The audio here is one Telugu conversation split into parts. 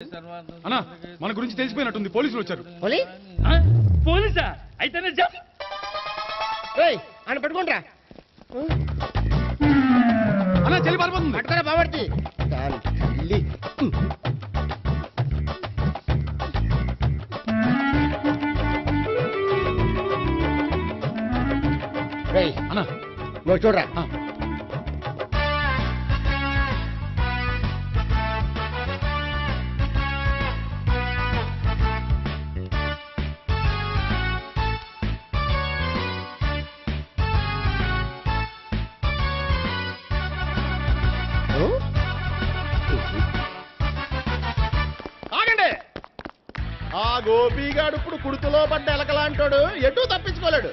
అన్నా మన గురించి తెలిసిపోయినట్టుంది, పోలీసులు వచ్చారు. పోలీసా? అయితేనే అని పట్టుకుంటా అన్నా చెల్లి పారిపోతుంది. పట్టుకురా బాబర్తి అన్నా నువ్వు చూడరా. ఆగండి. ఆ గోపిగాడు ఇప్పుడు కుడుతులో పడ్డ ఎలకలాంటాడు, ఎటు తప్పించుకోలేడు.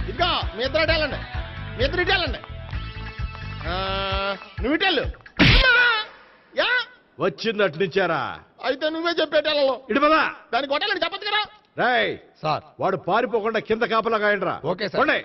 ఇదిగా మీ ఇద్దరు ఇటెళ్ళండి, మీ ఇద్దరు ఇటెళ్ళండి. నువ్వు ఇటెళ్ళు. వచ్చిందటు నుంచారా? అయితే నువ్వే చెప్పేటెళ్ళలో ఇటు పదా. దాన్ని కొట్టాలని చెప్పదు కదా. రాయ్ సార్. వాడు పారిపోకుండా కింద కాపలా కాయండిరా. Okay sir.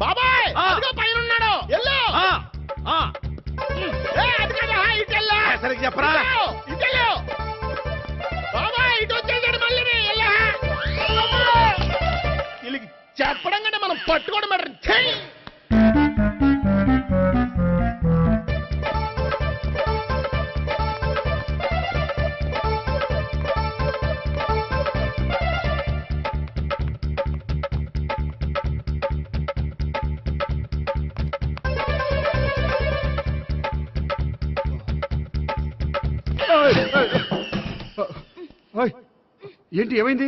బాబాయ్ పైన ఉన్నాడు. సరిగ్గా చెప్పరా? బాబాయ్ ఇటు వచ్చేసాడు మళ్ళీ. వీళ్ళకి చెప్పడం కంటే మనం పట్టుకోవడం బెటర్. ఏంటి ఏమైంది?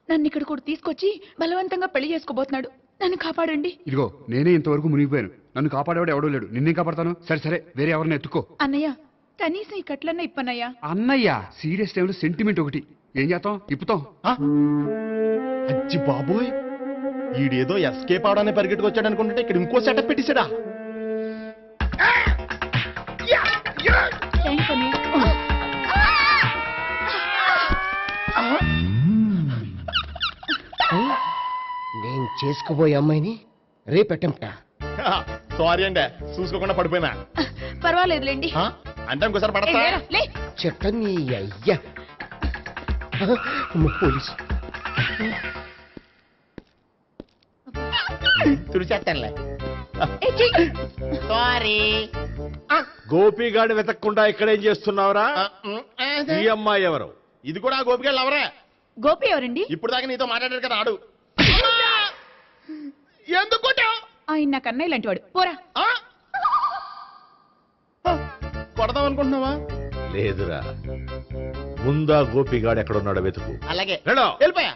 నన్ను ఇక్కడ కూడా తీసుకొచ్చి బలవంతంగా పెళ్లి చేసుకోబోతున్నాడు. నన్ను కాపాడండి. ఇదిగో నేనే ఇంతవరకు మునిగిపోయాను. నన్ను కాపాడేవాడు ఎవడో లేడు. నిన్నే కాపాడతాను. సరే సరే, వేరే ఎవరిని ఎత్తుకో. అన్నయ్య కనీసం ఈ కట్లన్నా ఇప్పన్నయ్యా. అన్నయ్య సీరియస్ టైంలో సెంటిమెంట్ ఒకటి. ఏం చేస్తాం? ఇప్పుతాం. అచ్చి బాబోయ్, ఈడేదో ఎస్కేప్ అవడానికి పరిగెట్టుకొచ్చాడు అనుకుంటే ఇక్కడ ఇంకో సెటప్ పెట్టేశాడా? థ్యాంక్స్ అన్నయ్య. నేను చేసుకోబోయే అమ్మాయిని రేపెట్టంట. సారీ అండి, చూసుకోకుండా పడిపోయినా. పర్వాలేదులేండి. అంటే ఇంకోసారి పడతా. చెట్ట నీ అయ్యా పోలీసు తుడిచేస్తానులే. సారీ. గోపిగాడు వెతకకుండా ఇక్కడేం చేస్తున్నావురా? ఈ అమ్మాయి ఎవరు? ఇది కూడా గోపిగాళ్ళు ఎవరే? గోపి ఎవరండి? ఇప్పుడు దాకా నీతో మాట్లాడారు కదా ఆడు. ఎందుకు ఆయన నాకు అన్నయ్య లాంటి వాడు. పోరా. కొడదాం అనుకుంటున్నావా? లేదురా, ముందా గోపిగాడు ఎక్కడున్నాడో వెతుకు. అలాగే వెళ్ళో. వెళ్ళిపోయా.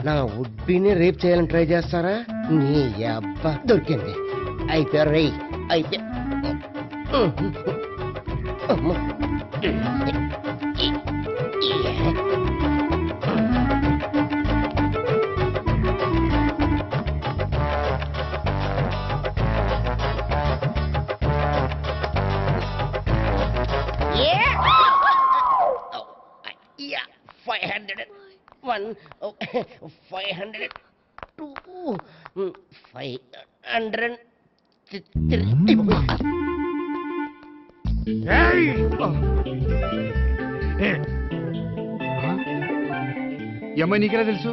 నా ఉడ్బీని రేప్ చేయాలని ట్రై చేస్తారా? నీ అబ్బా దొరికింది. అయిపోయారు రై. అయిపోయా. ఈ అమ్మాయి నీకెలా తెలుసు?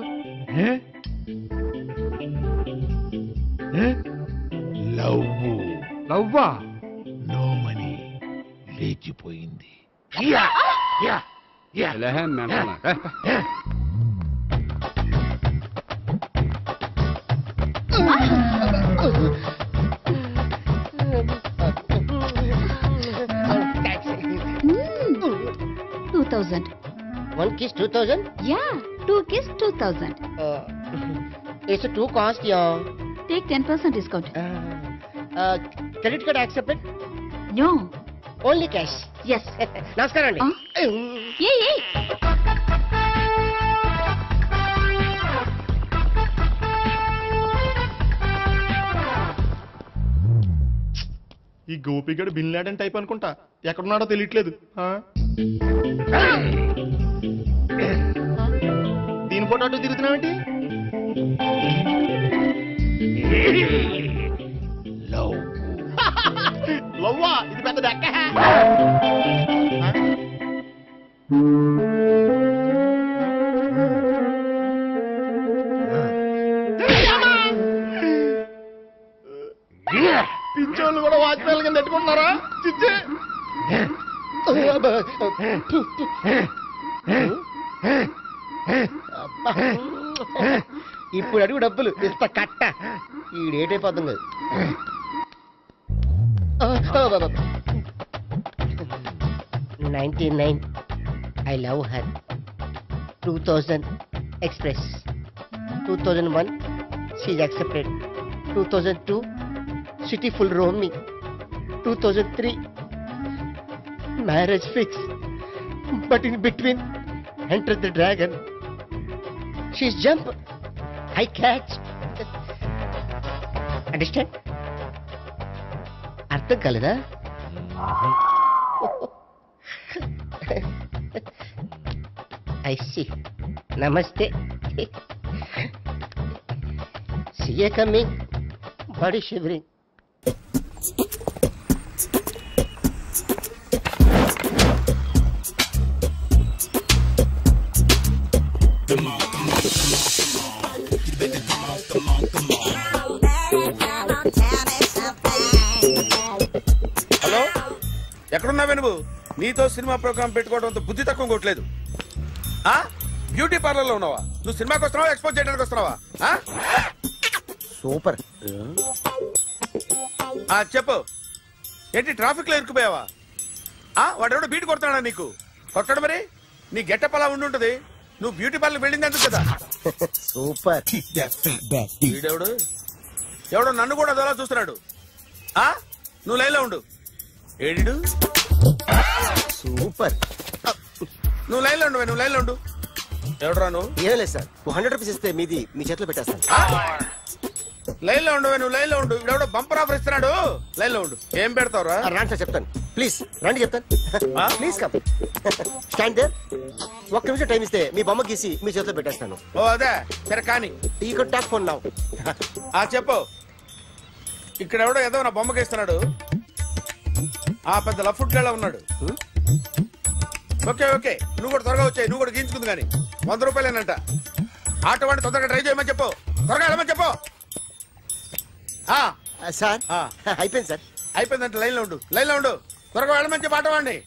లవ్వా? నో మనీ లేచిపోయింది. One kiss 2000? Yeah, 2 kiss 2000. It's a 2 cost, yeah. Take 10% discount. Credit card accepted? No. Only cash. Yes. నమస్కారం అండి. Hey. ఈ గోపిగడు బిన్ లాడెన్ టైప్ అనుకుంటా, ఎక్కడున్నాడో తెలియట్లేదు. దీని ఫోటో అటు తిరుగుతున్నావేంటి? లవ్వా? ఇది పెద్ద డెక్క. పిచ్చోళ్ళు కూడా వాచ్మెన్ కింద పెట్టుకుంటున్నారా? చిచ్చే ఇప్పుడు అడుగు డబ్బులు ఇంత కట్ట ఈ డేట్ అయిపోతుంది. 99 I love her. 2000 express. 2001 she's accepted. 2002 city full roaming. 2003 marriage fix. But in between entered the dragon. She's jump, I catch. Understand? అర్థం కాలేదా? I see. Namaste. See you coming. Body shivering. Hello, ఎక్కడున్నావే నువ్వు? నీతో సినిమా ప్రోగ్రామ్ పెట్టుకోవడంతో బుద్ధి తక్కువ కొట్టలేదు. బ్యూటీ పార్లర్ లో ఉన్నావా? నువ్వు సినిమాకి వస్తున్నావా, ఎక్స్పోజ్ చేయడానికి వస్తున్నావా? సూపర్. చెప్పు, ఏంటి ట్రాఫిక్ లో ఇరుక్కుపోయావా? వాడెవడో బీట్ కొడుతున్నాడా నీకు? కొట్టడు మరి. నీ గెట్టప్ అలా ఉండి ఉంటుంది. నువ్వు బ్యూటీ పార్లర్ వెళ్ళింది ఎందుకు కదా? సూపర్. వీడెవడు? ఎవడో నన్ను కూడా అదోలా చూస్తున్నాడు. నువ్వు లైన్లో ఉండు. ఏడు సూపర్. నువ్వు లైన్లో ఉండు, నువ్వు లైన్లో ఉండు. ఎవడరా నువ్వు? ఏం లేదు సార్, 100 రూపీస్ ఇస్తే మీది మీ చేతిలో పెట్టేస్తాను. లైన్లో ఉండు, నువ్వు లైన్లో ఉండు. ఇవిడెవడో బంపర్ ఆఫర్ ఇస్తున్నాడు. లైన్లో ఉండు. ఏం పెడతావురా? రాండి సార్ చెప్తాను. ప్లీజ్ రండి చెప్తాను. Please come. Stand there. ఒక్క నిమిషం టైం ఇస్తే మీ బొమ్మ గీసి మీ చేతిలో పెట్టేస్తాను. ఓ అదే సరే కానీ. You can talk phone now. చెప్పు. ఇక్కడ ఎవడో ఏదో నా బొమ్మకి ఇస్తున్నాడు. పెద్ద లఫుట్ గళ్ళ ఉన్నాడు. ఓకే ఓకే, నువ్వు కూడా త్వరగా వచ్చాయి. నువ్వు కూడా గీంచుకుంది కానీ 100 రూపాయలేనంట. ఆటో వాడిని తొందరగా ట్రై చేయమని చెప్పు. త్వరగా వెళ్ళమని చెప్పు. సార్ అయిపోయింది సార్. అయిపోయిందంటే లైన్లో ఉండు, లైన్లో ఉండు. త్వరగా వెళ్ళమని చెప్పు ఆటో వాడిని.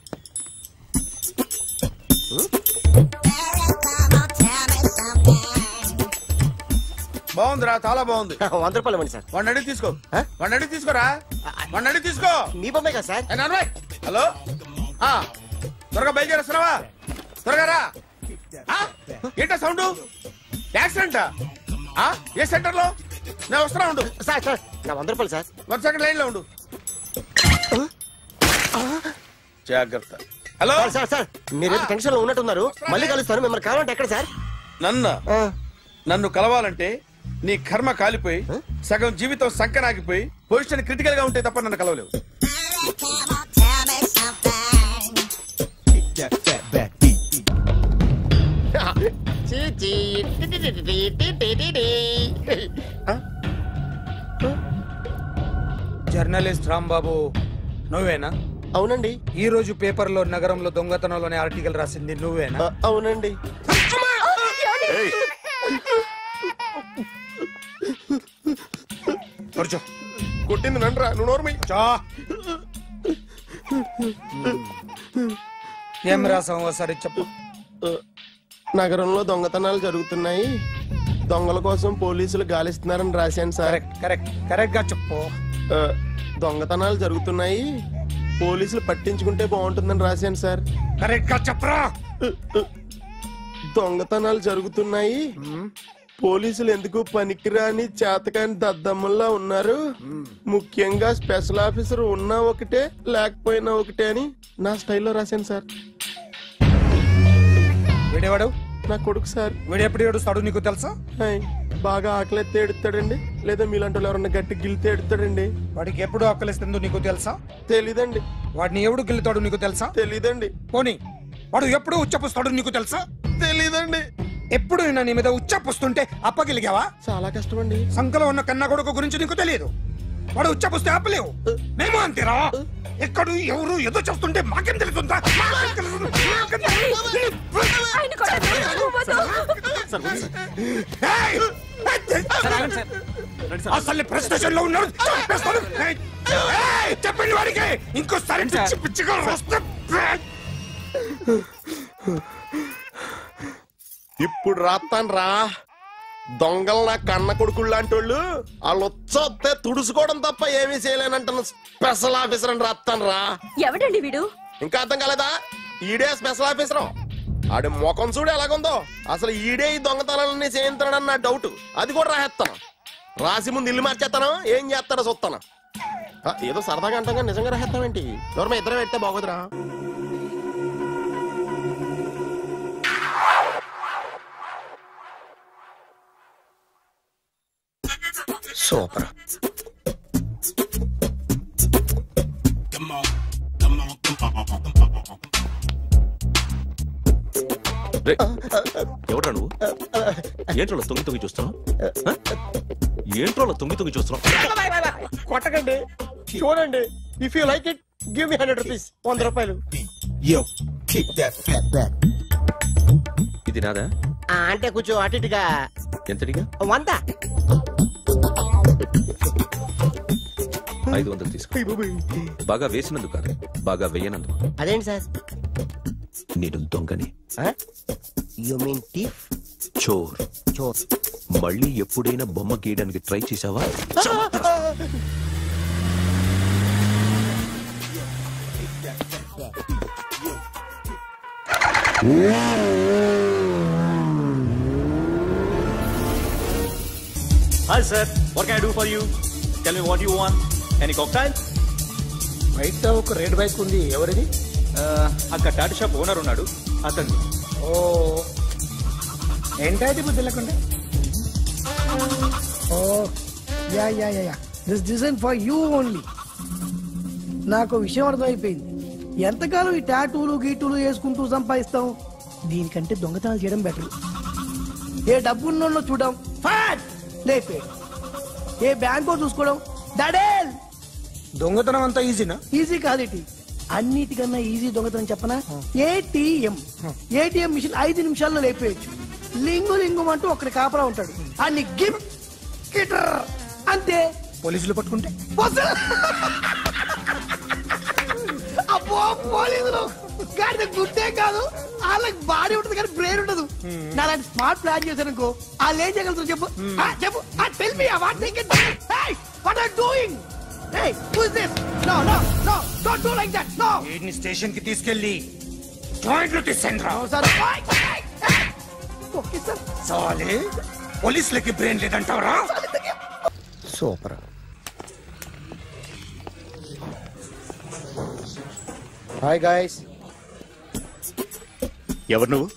బాగుందిరా, చాలా బాగుంది. 100 రూపాయలు ఇవ్వండి సార్. వాడిని అడిగి తీసుకో. వాడిని అడిగి తీసుకోరా. వాడిని అడిగి తీసుకో. మీ బొమ్మే కదా సార్. హలో, త్వరగా బయలుదేరేస్తున్నావా? త్వరగా రా. ఏంటా సౌండ్? యాక్సిడెంటా? ఏ సెంటర్ లో? నేను వస్తున్నా ఉండు. సార్ సార్ నా 100 రూపాయలు సార్. 1 సెకండ్ లైన్ లో ఉండు. జాగ్రత్త. హలో సార్ సార్ మీరేదో టెన్షన్ లో ఉన్నట్టున్నారు. మళ్ళీ కలుస్తాను. మిమ్మల్ని కావాలంటే ఎక్కడ సార్? నన్ను కలవాలంటే నీ కర్మ కాలిపోయి సగం జీవితం సంకనాగిపోయి పొజిషన్ క్రిటికల్ గా ఉంటే తప్ప నన్ను కలవలేవు. జర్నలిస్ట్ రాంబాబు నువ్వేనా? అవునండి. ఈ రోజు పేపర్లో నగరంలో దొంగతనంలోనే ఆర్టికల్ రాసింది నువ్వేనా? అవునండి. కొట్టింది నండ్రా, నువ్వు నోర్మి. ఏం రాసావు ఒకసారి చెప్పు. నగరంలో దొంగతనాలు జరుగుతున్నాయి, దొంగల కోసం పోలీసులు గాలిస్తున్నారని రాశాను సార్. కరెక్ట్ గా చెప్పు. దొంగతనాలు జరుగుతున్నాయి, పోలీసులు పట్టించుకుంటే బాగుంటుందని రాశాను సార్. కరెక్ట్ గా చెప్పరా. దొంగతనాలు జరుగుతున్నాయి, పోలీసులు ఎందుకు పనికిరాని చేతకాని దద్దమ్మల్లా ఉన్నారు, ముఖ్యంగా స్పెషల్ ఆఫీసర్ ఉన్నా ఒకటే లేకపోయినా ఒకటే అని నా స్టైల్లో రాశాను సార్. వీడేవాడు? నా కొడుకు సార్. వీడు ఎప్పుడు ఏడుస్తాడు నీకు తెలుసా? బాగా ఆకలిస్తే ఎడుతాడండి, లేదా మీలాంటి వాళ్ళు ఎవరన్నా గట్టి గిల్లితే ఎడుతాడండి. వాడికి ఎప్పుడు ఆకలిస్తుందో నీకు తెలుసా? తెలీదండి. వాడిని ఎవడు గిల్లుతాడు నీకు తెలుసా? తెలీదండి. పోనీ వాడు ఎప్పుడు ఉచ్చపుస్తాడు నీకు తెలుసా? తెలీదండి. ఎప్పుడు నీ మీద ఉచ్చపుస్తుంటే అప్పగిలిగావా? చాలా కష్టం అండి. సంకలో ఉన్న కన్న కొడుకు గురించి నీకు తెలియదు. వాడు ఉచ్చపుస్తే ఆపలేవు. మేము అంతేరా. ఎక్కడు ఎవరు ఏదో చేస్తుంటే మాకేం తెలుస్తుందా? అసలు ప్రెస్టేషన్ లో ఉన్నాడు. చెప్పండి వాడికి ఇంకోసారి పిచ్చిగా వస్తే. ఇప్పుడు రాత్తాను రా. దొంగలు నా కన్న కొడుకులు లాంటి వాళ్ళు వాళ్ళు వచ్చొస్తే తుడుచుకోవడం తప్ప ఏమీ చేయలేనంటున్న స్పెషల్ ఆఫీసర్ అని రాత్తాను రా. ఎవడండి వీడు? ఇంకా అర్థం కాలేదా? ఈడే స్పెషల్ ఆఫీసర్. ఆడి ముఖం చూడు ఎలాగుందో. అసలు ఈడే ఈ దొంగతనాలన్నీ చేయించాడని నా డౌట్. అది కూడా రాసేస్తాను. రాసి ముందు ఇల్లు మార్చేస్తాను, ఏం చేస్తాడో చూస్తాను. ఏదో సరదాగా అంటాం కానీ నిజంగా రాసేస్తామేంటి? ఎవరు ఇద్దరం పెడితే బాగోదురా. సూపర్. ఎవడ్రా నువ్వు? ఏంట్రోలో తొంగి చూస్తున్నావు? ఏంట్రోలో తొంగి చూస్తున్నావు? కొట్టకండి, చూడండి. If you like it give me 100 rupees. 100 రూపాయలు. ఇది నాదా? అంటే కొంచెం అటు ఇటుగా. ఎంతడిగా? 100. 500 తీసుకో. బాగా వేసినందుకు కాదు, బాగా వేయనందుకు. అదేంటి సార్? నేను దొంగని. You mean thief? చోర్. చోర్. మళ్ళీ ఎప్పుడైనా బొమ్మ గీయడానికి ట్రై చేసావా? Hi sir, what can I do for you? Tell me what you want. Any cocktail? బయట ఒక రెడ్ బైక్ ఉంది, ఎవరిది? అక్కడ టాటా షాప్ ఓనర్ ఉన్నాడు, అతను. ఓ ఏంటది బుద్ధి లేకుండా? ఓ yeah yeah yeah yeah this design for you only. నాకు విషయం అర్థమైపోయింది. ఎంతకాలం ఈ టాటూలు గీటూలు వేసుకుంటూ సంపాదిస్తాం? దీనికంటే దొంగతనాలు చేయడం బెటర్. ఏ డబ్బున్నోళ్ళు చూడడం ఫాట్ లేపే, ఏ బ్యాంకో చూసుకోవడం దడేల్. దొంగతనం అంతా ఈజీనా? ఈజీ కాదేటి, అన్నిటికన్నా ఈజీ దొంగతనం చెప్పనా? ఏటీఎం మిషన్ 5 నిమిషాల్లో లేపేయచ్చు. లింగు లింగం అంటూ ఒకటి కాపలా ఉంటాడు, అన్ని గిమ్ గిటర్ అంతే. పోలీసులు పట్టుకుంటే అబ్బో పోలీసులు గాడి గుర్తే కాదు, వాళ్ళకి బాడీ ఉంటుంది కానీ బ్రెయిన్ ఉండదు. నాలాంటి స్మార్ట్ ప్లాన్ చేశానుకో వాళ్ళు ఏం చేయగలుగుతారు చెప్పు? చెప్పు. Tell me what they can do. Hey what are doing? Hey who is this? No no no don't do like that. No. వీడిని స్టేషన్ కి తీసుకెళ్ళి జాయింట్లు తీసేంద్రా. Sir okay sir. సాలే పోలీసులకి బ్రెయిన్ లేదంటావరా? సూపర్. Hi guys. ఎవరు నువ్వు?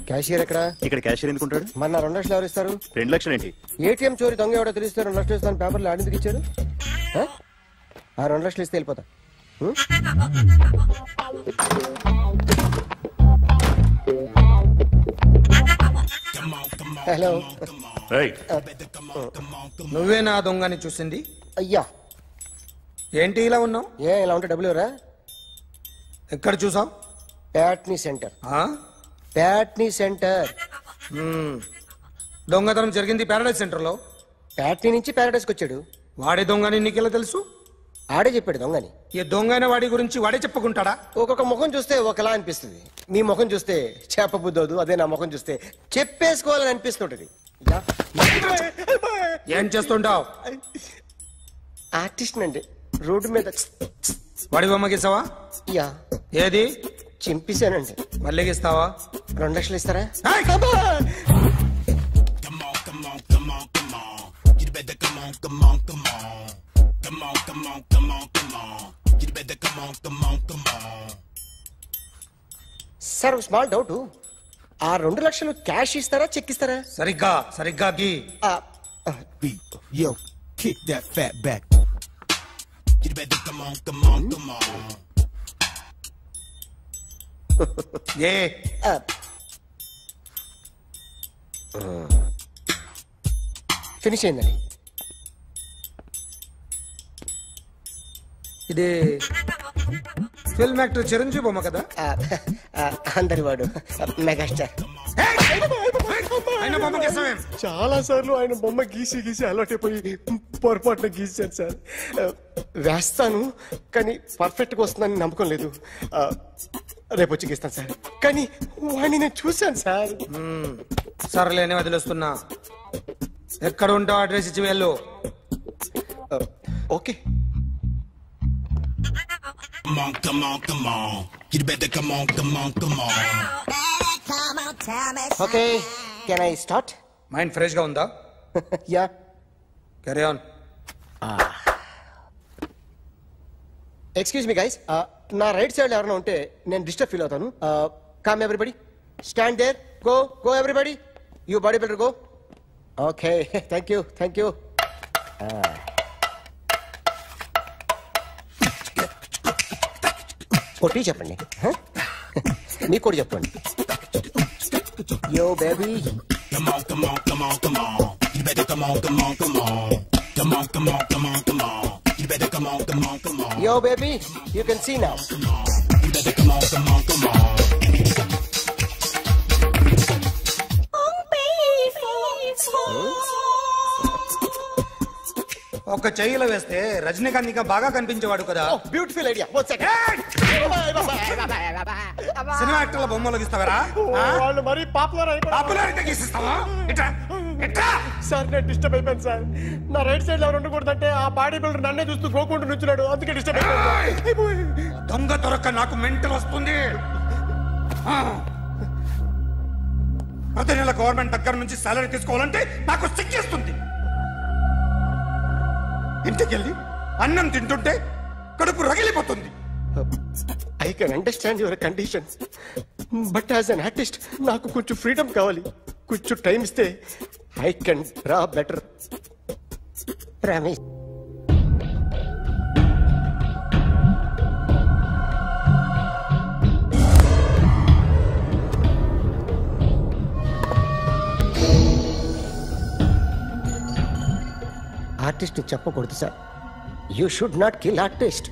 క్యాషియర్ ఎక్కడ? ఇక్కడ క్యాషియర్ ఎందుకుంటాడు? మన 2 లక్షలు ఎవరు ఇస్తారు? 2 లక్షలు ఏంటి? ఏటీఎం చోరీ దొంగ ఎవడో తెలిస్తే 2 లక్షలు ఇస్తాను పేపర్లు ఆడిందుకు ఇచ్చారు. ఆ 2 లక్షలు ఇస్తే వెళ్ళిపోతా. హలో. నువ్వే నా దొంగని చూసింది? అయ్యా ఏంటి ఇలా ఉన్నావు? ఇలా ఉంటే డబ్బులు ఎవరా? ఎక్కడ చూసావు? ప్యాట్నీ సెంటర్. ప్యాట్నీ సెంటర్. దొంగతనం జరిగింది ప్యారడైజ్ సెంటర్ లో. ప్యాట్నీ నుంచి ప్యారడైజ్కి వచ్చాడు. వాడే దొంగని నీకెలా తెలుసు? ఆడే చెప్పాడు దొంగని. ఈ దొంగైన వాడి గురించి వాడే చెప్పుకుంటాడా? ఒక్కొక్క ముఖం చూస్తే ఒకలా అనిపిస్తుంది. మీ ముఖం చూస్తే చెప్పబుద్దోదు, అదే నా ముఖం చూస్తే చెప్పేసుకోవాలని అనిపిస్తుంటది. ఏం చేస్తుంటావు? ఆర్టిస్ట్ అండి. రోడ్డు మీద వాడి బొమ్మ గీసావా? యా. ఏది? చింపేశానండి. మళ్ళీ గీస్తావా? 2 లక్షలు ఇస్తారా? Sir small doubt. ఆ 2 లక్షలు క్యాష్ ఇస్తారా చెక్ ఇస్తారా? సరిగ్గా గీ. Yo, kick that fat back. You better come on. Finish అయిందండి. ఇది ఫిల్మ్ యాక్టర్ చిరంజీవి బొమ్మ కదా? అందరి వాడు మెగాస్టార్. ఆయన బొమ్మ గీసావేం? చాలా సార్లు ఆయన బొమ్మ గీసి అలవాటైపోయి పొరపాటున గీసాను సార్. వేస్తాను కానీ పర్ఫెక్ట్గా వస్తుందని నమ్మకం లేదు. రేపు వచ్చి గీస్తాను సార్. కానీ వాడిని నేను చూశాను సార్. సర్లేని వదిలేస్తున్నా. ఎక్కడ ఉంటావు అడ్రస్ ఇచ్చి వెళ్ళు. Okay. Come on. You better come on. Okay, can I start? Mind fresh గా ఉందా? Yeah. Carry on. Excuse me guys, నా రైట్ సైడ్ ఎవరైనా ఉంటే నేను డిస్టర్బ్ ఫీల్ అవుతాను. Come everybody, stand there, go everybody, you body builder go. Okay, thank you. కొట్టి చెప్పండి. మీకు కూడా చెప్పండి. Yo baby. Come on. You better come on. Come on. You better come on. Yo baby, you can see now. You better come on. ఒక చెయ్యిలో వేస్తే రజనీకాంత్ ఇంకా బాగా కనిపించేవాడు కదా. Beautiful idea. సినిమా యాక్టర్ల బొమ్మలు గీస్తావరా? వాళ్ళు మరీ పాపులారిటీ గీసిస్తావా? సార్ నేను డిస్టర్బ్ అయిపోయాను సార్. నా రైట్ సైడ్ ఎవరు ఉండకూడదంటే ఆ బాడీ బిల్డర్ నన్నే చూస్తూ గోకుంటూ నుంచున్నాడు, అందుకే డిస్టర్బ్ అయిపోయాను. దొంగ దొరక్క నాకు మెంటల్ వస్తుంది. ప్రతి నెల గవర్నమెంట్ దగ్గర నుంచి సాలరీ తీసుకోవాలంటే నాకు సిగ్గేస్తుంది. ఇంటికెళ్ళి అన్నం తింటుంటే కడుపు రగిలిపోతుంది. I can understand your conditions, but as an artist నాకు కొంచెం ఫ్రీడమ్ కావాలి. కొంచెం టైం ఇస్తే I can draw better. Promise. Artist చెప్పకూడదు sir. You should not kill artist.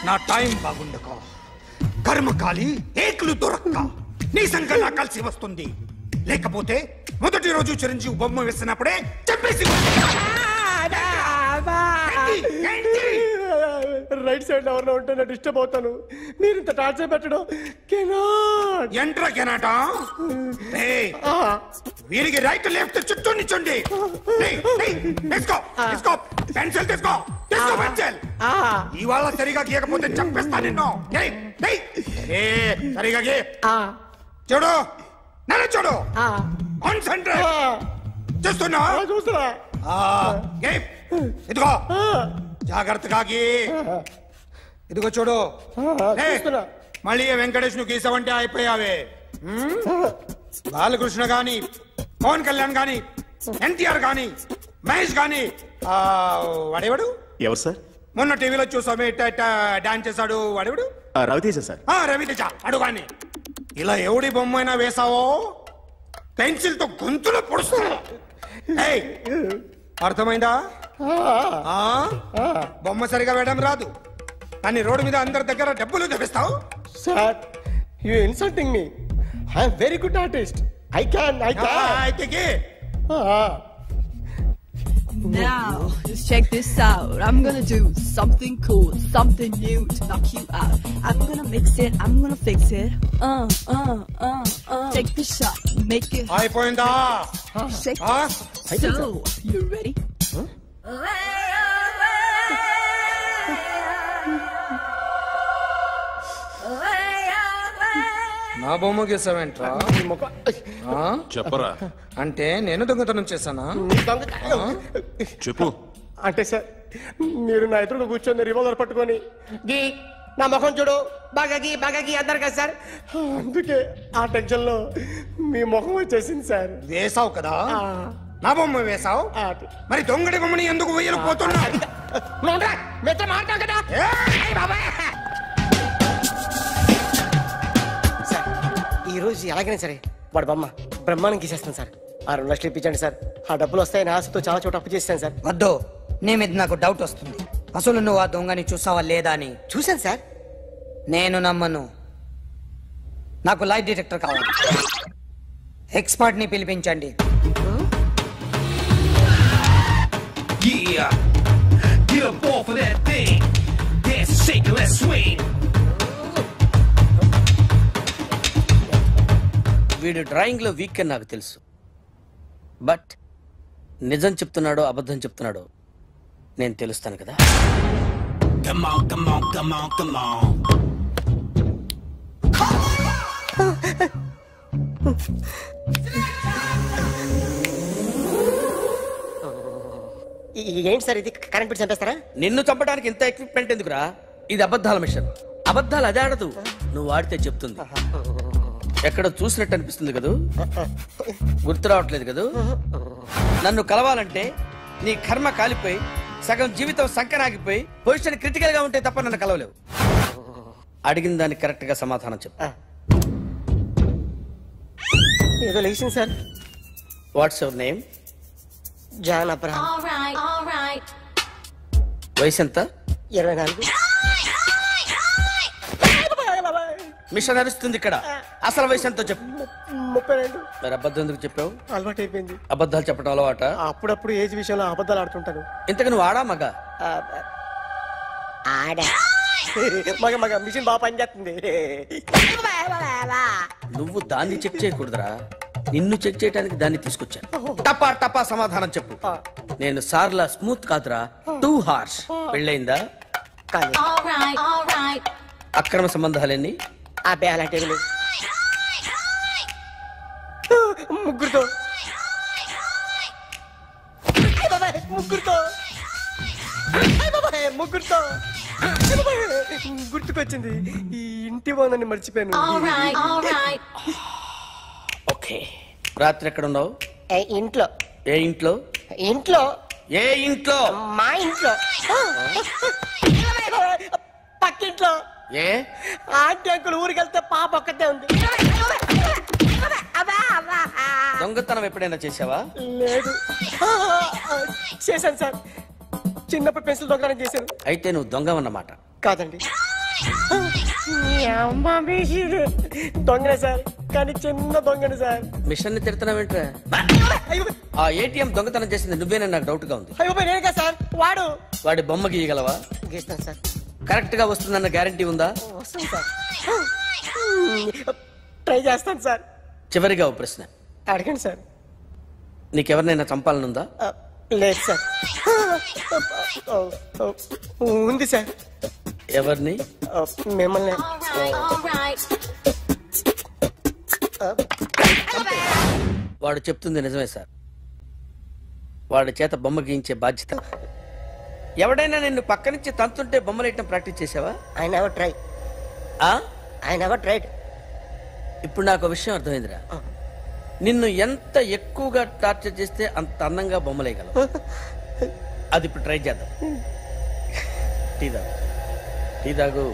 నా టైం బాగుండక కర్మకాలి ఏకులు దొరక్క నీ సంఘటన కలిసి వస్తుంది. లేకపోతే మొదటి రోజు చిరంజీవి బొమ్మ వేసినప్పుడే చెప్పేసి రైట్ సైడ్ ఎవరిలో ఉంటే నేను డిస్టర్బ్ అవుతాను. మీరు ఇంత టార్చర్ పెట్టడం కెనాట. వీరికి రైట్ లెఫ్ట్ చుట్టూ నిచ్చండి. పెన్సిల్ తీసుకో. ఇవాళ సరిగా గీయకపోతే చంపేస్తా నిన్ను. సరిగా గీ. చూడు నన్ను చూడు. కాన్సంట్రేట్ చూస్తున్నా. ఇదిగో జాగ్రత్తగా గీ. ఇదిగో చూడు. లే, మళ్ళీ వెంకటేష్ ను గీసావంటే అయిపోయావే. బాలకృష్ణ గాని, పవన్ కళ్యాణ్ గాని, ఎన్టీఆర్ గాని, మహేష్ గాని, వాడేవాడు ఎవరు సార్? మొన్న టీవీలో చూసామే డాన్స్ చేశాడు వాడేవాడు? రవితేజ సార్. రవితేజ అడుగాని. ఇలా ఎవడి బొమ్మైనా వేసావో పెన్సిల్ తో గొంతులో పొడుస్తున్నా. అర్థమైందా? బొమ్మ సరిగా వేయడం రాదు కానీ రోడ్డు మీద అందరి దగ్గర డబ్బులు తెప్పిస్తావు. Sir you insulting me. I am very good artist. I can. Now, just check this out. I'm gonna do something cool, something new to knock you out. I'm gonna mix it, I'm gonna fix it. Take the shot, make it. అయిపోయిందా? Shake it. So, you ready? నా బొమ్మ గీసావేంట్రా? చెప్పరా. అంటే నేను దొంగతనం చేశానా? చెప్పు. అంటే సార్ మీరు నా ఎదురు కూర్చొని రివాల్వర్ పట్టుకొని గీ నా ముఖం చూడు బాగా గీ అన్నారు కదా సార్. అందుకే ఆ టెన్షన్ లో మీ ముఖం వచ్చేసింది సార్. వేసావు కదా, నా బొమ్మ వేసావు. మరి దొంగడి బొమ్మని ఎందుకు వేయలు పోతున్నా? ఈ రోజు ఎలాగైనా సరే వాడు బొమ్మ బ్రహ్మాండం గీసేస్తాను సార్. 6 లక్షలు ఇప్పించండి సార్. ఆ డబ్బులు వస్తాయని ఆశతో చాలా చోట అప్పు చేశాను సార్. వద్దు, నీ మీద నాకు డౌట్ వస్తుంది. అసలు నువ్వు ఆ దొంగని చూసావా లేదా అని. చూశాను సార్. నేను నమ్మను. నాకు లైట్ డిటెక్టర్ కావాలి. ఎక్స్పర్ట్ ని పిలిపించండి. Yeah, get up off of that thing. Dance, shake, let's swing. వీడు డ్రాయింగ్ లో వీక్ అని నాకు తెలుసు. బట్ నిజం చెప్తున్నాడో అబద్ధం చెప్తున్నాడో నేను తెలుస్తాను కదా. Come on, come on, come on, come on. ఏంటి సార్ ఇది? కరెంట్ బిల్ చంపేస్తారా? నిన్ను చంపడానికి ఇంత ఎక్విప్మెంట్ ఎందుకురా? ఇది అబద్ధాల మిషన్. అబద్ధాలు అదే ఆడదు, నువ్వు ఆడితే చెప్తుంది. ఎక్కడ చూసినట్టు అనిపిస్తుంది కదూ? గుర్తు రావట్లేదు కదూ? నన్ను కలవాలంటే నీ కర్మ కాలిపోయి సగం జీవితం సంకనాగిపోయి పొజిషన్ క్రిటికల్ గా ఉంటే తప్ప నన్ను కలవలేవు. అడిగిన దానికి కరెక్ట్ గా సమాధానం చెప్పు. ఏదో లేచింది sir. What's your name? John Abraham. వయసు ఎంత? 24. మిషన్ నడుస్తుంది ఇక్కడ. అసలు వయసు ఎంతో చెప్పు. 32. మరి అబద్ధం ఎందుకు చెప్పావు? అలవాటు అయిపోయింది. అబద్ధాలు చెప్పడం అలవాట? అప్పుడప్పుడు ఏజ్ విషయంలో అబద్ధాలు ఆడుతుంటాను. ఇంతకు నువ్వు ఆడా మగ? ఆడా. మగ మిషన్ బాగా పనిచేస్తుంది. నువ్వు దాన్ని చెక్ చేయకూడదురా, నిన్ను చెక్ చేయడానికి దాన్ని తీసుకొచ్చాను. టపా టపా సమాధానం చెప్పు. నేను సార్లా స్మూత్ కాదురా, టూ హార్ష్. పెళ్ళైందా? అక్రమ సంబంధాలన్నీ? ముగ్గురుతో గుర్తుకొచ్చింది. ఈ ఇంటి వాళ్ళని మర్చిపోయాను. ఓకే, రాత్రి ఎక్కడ ఉన్నావు? ఇంట్లో. ఏ ఇంట్లో? ఇంట్లో. ఏ ఇంట్లో? మా ఇంట్లో. పక్కింట్లో. ఏ ఆంటీ అంకుల్ ఊరికి వెళ్తే పాప ఒక్కతే ఉంది. దొంగతనం ఎప్పుడైనా చేసావా? లేదు. చేశాను సార్, చిన్నప్పుడు పెన్సిల్ దొంగతనం చేశాను. అయితే నువ్వు దొంగవన్నమాట. కాదండి, దొంగనే సార్, కానీ చిన్న దొంగని సార్. మిషన్ ని తిడుతున్నావేంట్రా? ఆ ఏటీఎం దొంగతనం చేసింది నువ్వేనని నాకు డౌట్ గా ఉంది. నేనే సార్. వాడి బొమ్మ గీయగలవా? గీస్తాను సార్. కరెక్ట్ గా వస్తుందన్న గ్యారంటీ ఉందా? వస్తుంది సార్. ట్రై చేస్తాను సార్. చివరిగా ఓ ప్రశ్న అడగండి సార్. నీకెవరినైనా చంపాలనుందా? లేదు సార్. ఉంది సార్. ఎవరిని? మిమ్మల్ని. వాడు చెప్తుంది నిజమే సార్. వాడి చేత బొమ్మ గీయించే బాధ్యత ఎవడైనా నిన్ను పక్క నుంచి తంతుంటే బొమ్మలేయటం ప్రాక్టీస్ చేసావా? I never try. I never tried. ఇప్పుడు నాకు విషయం అర్థమైందిరా. నిన్ను ఎంత ఎక్కువగా టార్చర్ చేస్తే అంత అందంగా బొమ్మలేయగలవు. అది ఇప్పుడు ట్రై చేద్దాం. టీ తాగు, టీ తాగు,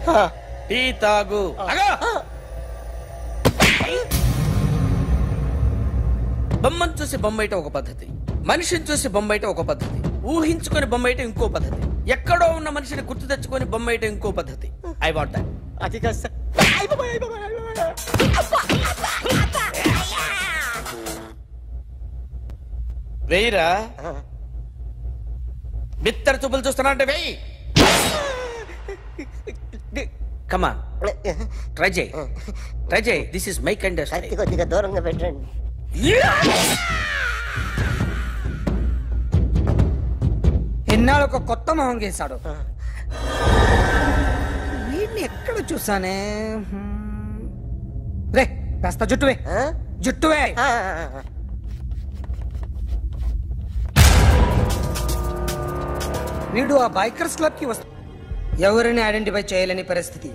టీ తాగు. బొమ్మను చూసి బొమ్మయటం ఒక పద్ధతి, మనిషిని చూసి బొమ్మయటం ఒక పద్ధతి, ఊహించుకొని బొమ్మయటం ఇంకో పద్ధతి, ఎక్కడో ఉన్న మనిషిని గుర్తు తెచ్చుకొని బొమ్మయటం ఇంకో పద్ధతి. I want that. అది కాదు సార్. వెయ్యిరా. బిత్తర చూపులు చూస్తున్నా అంటే వెయ్యి. కమాన్, ట్రై చేయి, ట్రై చేయి. This is my kind. కొద్దిగా దూరంగా పెట్టండి. ఎన్నాళ్ళు ఒక కొత్త మొహం గీశాడు. వీడిని ఎక్కడ చూసానే? రే కాస్త జుట్టువే, జుట్టువే. వీడు ఆ బైకర్స్ క్లబ్ కి వస్తా, ఎవరిని ఐడెంటిఫై చేయలేని పరిస్థితి.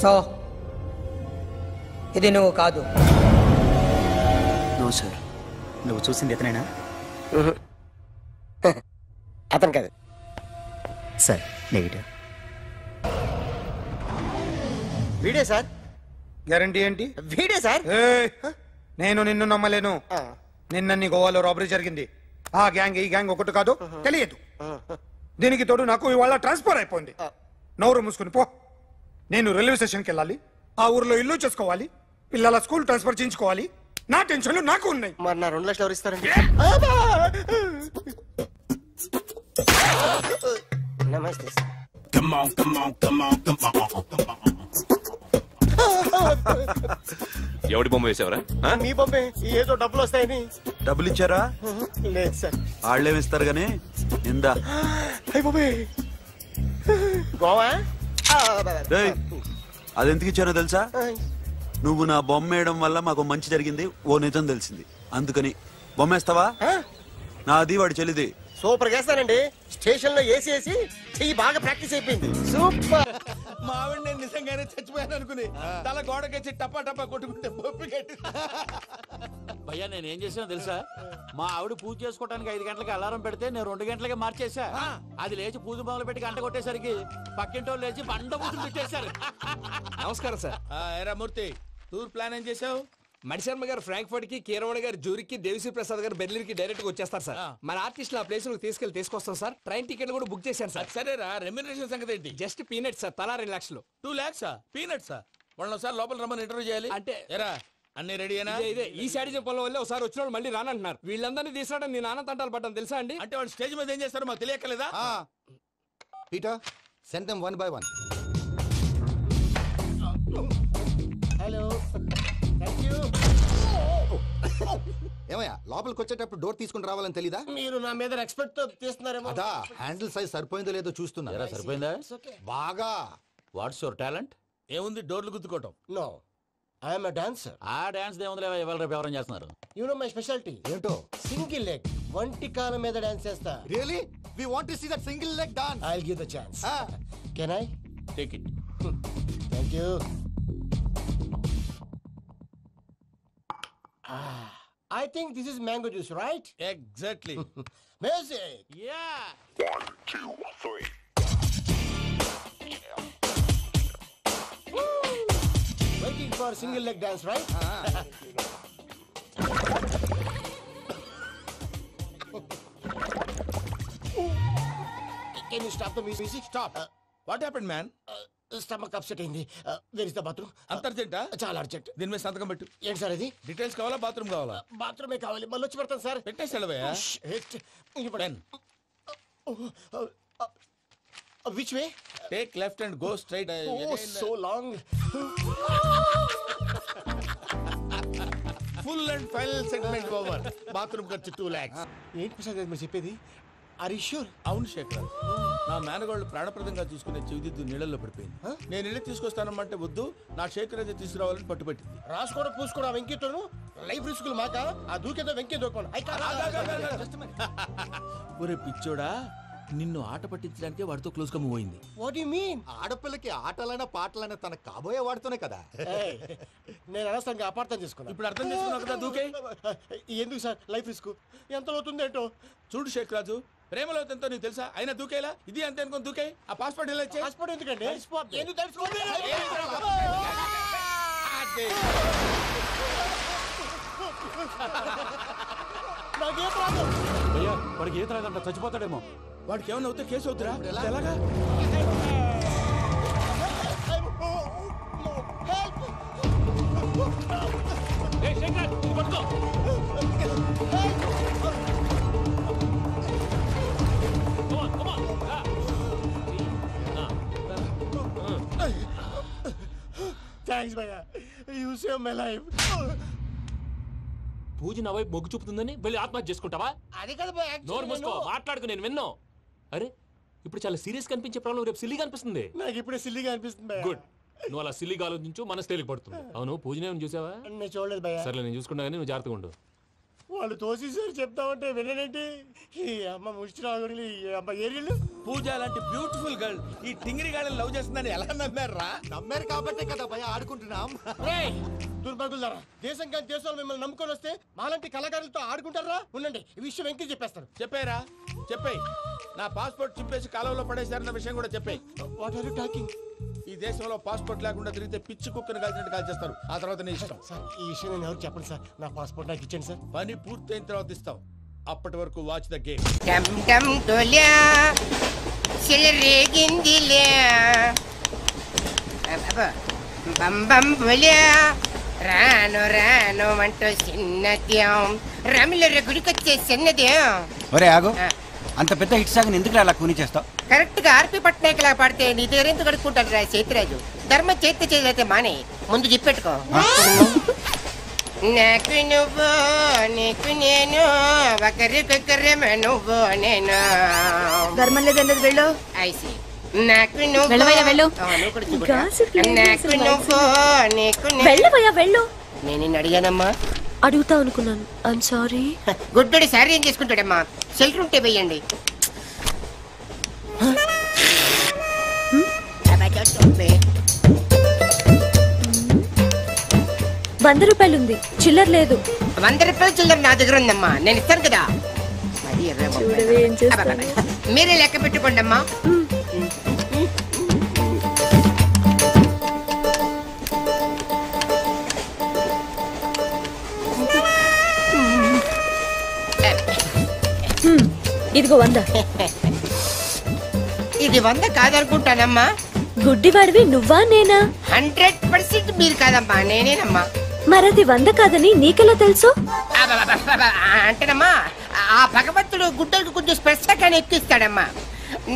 సో ఇది నువ్వు కాదు. నో సార్, నువ్వు చూసింది ఎతనేనా? అతను కాదు సార్. నెగిటివ్. వీడే సార్. గ్యారంటీ ఏంటి? వీడే సార్. నేను నిన్ను నమ్మలేను. నిన్న గోవాలో రాబరీ జరిగింది. ఆ గ్యాంగ్ ఈ గ్యాంగ్ ఒకటి కాదు, తెలియదు. దీనికి తోడు నాకు ఇవాళ ట్రాన్స్ఫర్ అయిపోయింది. నోరు మూసుకుని పో. నేను రైల్వే స్టేషన్కి వెళ్ళాలి, ఆ ఊర్లో ఇల్లు చేసుకోవాలి, పిల్లల స్కూల్ ట్రాన్స్ఫర్ చేయించుకోవాలి. నా టెన్షన్లు నాకు ఉన్నాయి. మరి నా 2 లక్షలు ఎవరు ఇస్తారండి? నమస్తే సార్. ఎవడి బొమ్మ వేసావరా? మీ బొమ్మే. ఏదో డబ్బులు వస్తాయని. డబ్బులు ఇచ్చారా? లేదు సార్. వాళ్ళేమి ఇస్తారు గానీ ఇందా. గోవా అది ఎందుకు ఇచ్చానో తెలుసా? నువ్వు నా బొమ్మ వేయడం వల్ల మాకు మంచి జరిగింది, ఓ నిజం తెలిసింది. అందుకని బొమ్మేస్తావా? నాది వాడి చెల్లిది. సూపర్ చేస్తానండి. స్టేషన్ లో ఏసీ వేసి చెయ్యి బాగా ప్రాక్టీస్ అయిపోయింది. సూపర్. మా ఆవిడ నేను నిజంగానే చచ్చిపోయాను అనుకుని తల గోడకొచ్చి టపా టపా కొట్టుకుంటే బొప్పి కట్టి. భయ్యా నేనేం చేసానో తెలుసా? మా ఆవిడ పూజ చేసుకోవడానికి 5 గంటలకి అలారం పెడితే నేను 2 గంటలకి మార్చేసా. అది లేచి పూజ మొదలు పెట్టి గంట కొట్టేసరికి పక్కింటో లేచి బండ పూజలు పెట్టేశారు. నమస్కారం సార్. ఏరా మూర్తి, టూర్ ప్లాన్ ఏం చేసావు? మణిశర్మ గారు ఫ్రాంక్ఫర్ట్ కి, కీరవాణి గారు జూరిక్ కి, దేవిశ్రీ ప్రసాద్ గారు బెర్లిన్ కి డైరెక్ట్ గా వచ్చేస్తారు సార్. మన ఆర్టిస్ట్ ఆ ప్లేస్ తీసుకొస్తాం సార్. ట్రైన్ టికెట్ కూడా బుక్ చేశాను సార్. సరేరా, రెమ్యూనరేషన్ సంగతి ఏంటి? జస్ట్ పీనట్స్ సార్, తలా 2 లక్షలు. 2 lakhs పీనట్సా? వాళ్ళని ఒకసారి లోపల రమ్మని ఇంటర్వ్యూ చేయాలి. అంటే ఎరా అన్ని రెడీ అయినా? ఇదే ఈ సైడ్ చెప్పడం వల్ల ఒకసారి వచ్చిన వాళ్ళు మళ్ళీ రానంటున్నారు. వీళ్ళందరినీ తీసుకురావడం నేను నాన్న తంటాలు పడ్డాను తెలుసా అండి. అంటే వాళ్ళు స్టేజ్ మీద ఏం చేస్తారో మాకు తెలియక్కలేదా? Peter, send them one by one. Hello, thank you. ఏమయ్యా, లోపలికి వచ్చేటప్పుడు డోర్ తీసుకుని రావాలని తెలీదా? మీరు నా మీద ఎక్స్పెక్ట్ తో తీస్తున్నారేమో. అదా హ్యాండిల్ సైజ్ సరిపోయిందో లేదో చూస్తున్నా. సరిపోయిందా? బాగా. What's your talent? ఏముంది డోర్లు గుద్దుకోవటం? No, I'm a dancer. ఆ డాన్స్ దేవుందిలే, ఇవాళ రేపు ఎవరైనా చేస్తున్నారు. You know my specialty. ఏంటో? సింగిల్ లెగ్, వంటి కాలం మీద డాన్స్ చేస్తా. Really? We want to see that single leg dance. I'll give the chance. Can I? Take it. Thank you. I think this is mango juice, right? Exactly. Music. Yeah. 1, 2, 3. Waiting for single leg dance, right? Can you stop the music? Stop. What happened, man? Stomach upset అయింది. Where is the bathroom? అంత అర్జెంటా? చాలా అర్జెంట్. దీని మీద సంతకం పెట్టు. ఏంటి సార్ ఇది? డీటెయిల్స్ కావాలా, బాత్రూమ్ కావాలా? బాత్రూమే కావాలి. మళ్ళీ వచ్చి పెడతాను సార్. పెట్టేసాడవయ్యా. Which way? Take left and go straight. Oh, so long. Full and final segment over. Bathroom ఖర్చు 2 lakhs. ఏంటి ప్రసాద్ గారు మీరు చెప్పేది? Are you sure? అవును శేఖర్, నా మేనగాళ్ళు ప్రాణప్రదంగా చూసుకునే చెవిదిద్దు నీళ్ళల్లో పడిపోయింది. నేను ఇల్లు తీసుకొస్తానమ్మంటే వద్దు, నా శేఖర్ అయితే తీసుకురావాలని పట్టుబట్టింది. రాసుకోవడం పూసుకోవడం వెంకీతోను లైఫ్ రిస్కులు మాక ఆ దూకేదో వెంకే దూకోండి. ఒరే పిచ్చోడా, నిన్ను ఆట పట్టించడానికి వాడితో క్లోజ్ గా మూవ్ అయింది. What you mean? ఆడపిల్లకి ఆటలైనా పాటలైనా తన కాబోయే వాడుతూనే కదా. నేను అనవసరంగా అపార్థం చేసుకున్నా. ఇప్పుడు అర్థం చేసుకున్నావు కదా, దూకే. ఎందుకు సార్ లైఫ్ రిస్క్? ఎంత అవుతుంది ఏంటో చూడు షేక్ రాజు, ప్రేమలో ఎంతో నీకు తెలుసా? అయినా దూకేలా, ఇది అంతే అనుకుని దూకే. ఆ పాస్పోర్ట్ ఎలా ఇచ్చే? పాస్పోర్ట్ ఎందుకండి? ఎందుకు తెలుసుకోండి. భయ్యా, వాడికి ఈత రాదంట, చచ్చిపోతాడేమో. వాడికి ఏమన్నా అవుతే కేసు అవుతురా? ఎలాగా? థ్యాంక్స్ భయ్యా, యు సేవ్ మై లైఫ్. పూజ నా వైపు మొగ్గు చూపుతుందని వెళ్ళి ఆత్మహత్య చేసుకుంటావా? అది కదా భయ్యా. నోరు మూసుకో, మాట్లాడుకు, నేను విన్నో. అరే ఇప్పుడు చాలా సీరియస్ కనిపించే ప్రాబ్లం రేపు సిల్లీగా అనిపిస్తుంది. నాకు ఇప్పుడే సిల్లీగా అనిపిస్తుంది భయ్యా. గుడ్, నువ్వు అలా సిల్లీగా ఆలోచించు, మనసు తేలిక పడుతుంది. అవును, పూజనే చూసావా? నేను చూడలేదు భయ్యా. సర్లే, నేను చూసుకున్నా కానీ నువ్వు జాగ్రత్తగా ఉండు. వాళ్ళు తోసేసారు చెప్తామంటే విననేంటి? ఈ అమ్మ ముష్టి రాగుడి అమ్మ ఏరియలు. పూజ లాంటి బ్యూటిఫుల్ గర్ల్ ఈ టింగిరి గాడిని లవ్ చేస్తుందని ఎలా నమ్మారా? నమ్మారు కాబట్టే కదా భయ ఆడుకుంటున్నాం. దుర్భగులారా, దేశం కానీ దేశాలు మిమ్మల్ని నమ్ముకొని వస్తే మాలాంటి కళాకారులతో ఆడుకుంటారా? ఉండండి, ఈ విషయం వెంకీ చెప్పేస్తారు. చెప్పారా? చెప్పేయ్. నా పాస్పోర్ట్ చింపేసి కాలంలో పడేశారన్న విషయం కూడా చెప్పేయ్. What are you talking? ఈ దేశంలో పాస్పోర్ట్ లేకుండా తిరిగితే పిచ్చి కుక్కను కాల్చినట్టు కాల్చేస్తారు. ఆ తర్వాత నీ ఇష్టం. సార్, ఈ విషయం నేను ఎవరు చెప్పండి సార్. నా పాస్పోర్ట్ నాకు ఇచ్చేయండి సార్. పని పూర్తయిన తర్వాత ఇస్తాం. అప్పటి వరకు వాచ్ ద గేమ్. టమ్ టమ్ డోల్యా సిలరేగిందిలే బం బం బోల్యా రాను రాను అంటూ చిన్నద్యం రమిల గుడికొచ్చే చిన్నద్యం. ఒరే ఆగు, అంత పెద్ద హిట్ సాగుని ఎందుకు అలా కూని చేస్తావు? కరెక్ట్ గా ఆర్పి పట్నాయక్ లా పాడితే నీ దగ్గర ఎందుకు కడుక్కుంటాడు రా చేతిరాజు? ధర్మ చేతి చేదైతే మానే, ముందు చెప్పెట్టుకో. నాకు నువ్వు నీకు నేను ఒకరికొకరేమో నువ్వు నేను. ధర్మం లేదండి, వెళ్ళు. ఐసి నాకు నువ్వు వెళ్ళవయ్యా, వెళ్ళు. నాకు నువ్వు నీకు వెళ్ళవయ్యా, వెళ్ళు. నేను నిన్ను అడిగానమ్మా. అడుగుతా అనుకున్నాను, ఐఎమ్ సారీ. గుడ్డోడి సారీ ఏం చేసుకుంటాడమ్మా? షెల్టర్ ఉంటే వెయ్యండి. 100 రూపాయలుంది, చిల్లర లేదు. 100 రూపాయలు చిల్లర నా దగ్గర ఉందమ్మా, నేను ఇస్తాను కదా. మీరే లెక్క పెట్టుకోండి అమ్మా. ఇదిగో 100. ఇది 100 కాదనుకుంటానమ్మా. గుడ్డివాడివి నువ్వా నేనా? 100% మీరు కాదమ్మా, నేనేనమ్మా. మరది 100 కాదని నీకెలా తెలుసు? అంటేనమ్మా, ఆ భగవంతుడు గుడ్డలకు కొంచెం స్పెషల్గానే ఎక్కిస్తాడమ్మా.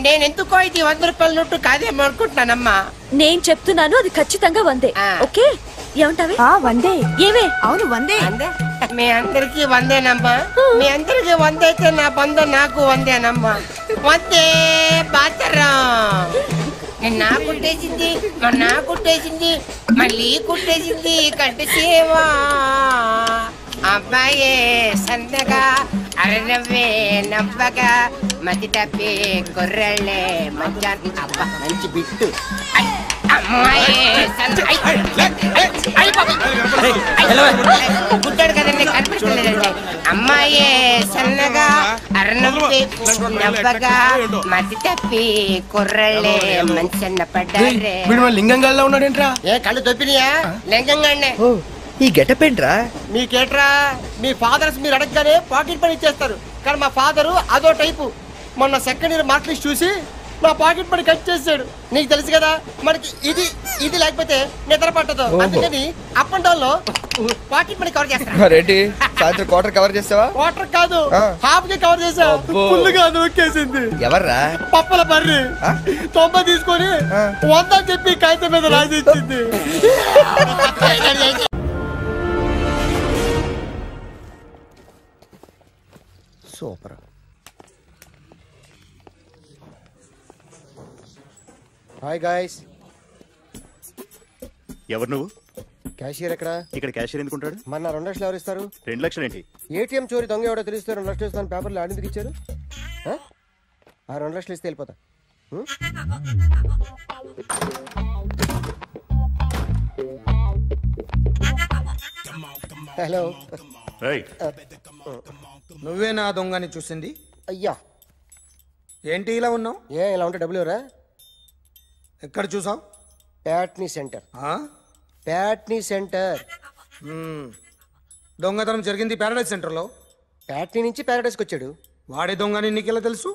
నేనెందుకో ఇది 100 రూపాయల నోటు కాదేమో అనుకుంటున్నానమ్మా. నేను చెప్తున్నాను, అది ఖచ్చితంగా 100. ఓకే, ఏమంటావే? 100. ఏవే? అవును, 100. మీ అందరికి 100నమ్మా. మీ అందరికి 100 అయితే నా బంధు నాకు 100నమ్మా. 100 బాతరం. నా కుట్టేసింది, నా కుట్టేసింది, మళ్ళీ కుట్టేసింది కంటి సేవా. అబ్బాయే సందగా అరనవ్వే నవ్వగా మతి తప్పి కుర్రళ్ళే మంచి. అబ్బా, మంచి బిట్టు. గుడ్డాడు కదండి, కనిపించలేదండి. అమ్మాయే సన్నగా అరనవ్వే నవ్వగా మతి తప్పి కుర్రళ్ళే మంచి అన్న పడ్డారే. లింగంగా ఉన్నాడేంట్రా? ఏ కళ్ళు తొప్పినాయా? లింగంగానే. ఈ గెటప్ ఏంట్రా? మీకేట్రా, మీ ఫాదర్స్ మీరు అడగగానే పాకెట్ పని ఇచ్చేస్తారు, కానీ మా ఫాదరు అదో టైపు. మొన్న సెకండ్ ఇయర్ మార్క్ లిస్ట్ చూసి నా పాకెట్ పని కట్ చేసాడు. నీకు తెలుసు కదా, మనకి ఇది లేకపోతే నిద్ర పట్టదు. అందుకని అప్ అండ్ డౌన్ లో పాకెట్ మనీ కవర్ చేస్తా. రెడ్డి సాయంత్రం క్వార్టర్ కవర్ చేస్తావా? క్వార్టర్ కాదు, హాఫ్ కి కవర్ చేసా. ఫుల్ గా నొక్కేసింది. ఎవర్రా? పప్పల బర్రి 90 తీసుకొని 100 చెప్పి కాగితం మీద రాసి ఇచ్చింది. సూపర్. Hi guys. ఎవరు నువ్వు? క్యాషియర్ ఎక్కడ? ఇక్కడ క్యాషియర్ ఎందుకు ఉంటాడు? మన 2 లక్షలు ఎవరు ఇస్తారు? 2 లక్షలు ఏంటి? ఏటీఎం చోరీ దొంగ ఎవడో తెలిస్తే 2 లక్షలు ఇస్తాను పేపర్లు ఆడిందుకు ఇచ్చారు. ఆ 2 లక్షలు ఇస్తే వెళ్ళిపోతా. హలో, నువ్వే నా దొంగని చూసింది? అయ్యా ఏంటి ఇలా ఉన్నావు? ఇలా ఉంటే డబ్బులు ఎవరా? ఎక్కడ చూసావు? ప్యాట్నీ సెంటర్. ప్యాట్నీ సెంటర్. దొంగతనం జరిగింది ప్యారడైజ్ సెంటర్లో. ప్యాట్నీ నుంచి ప్యారడైజ్కి వచ్చాడు. వాడే దొంగని నీకెలా తెలుసు?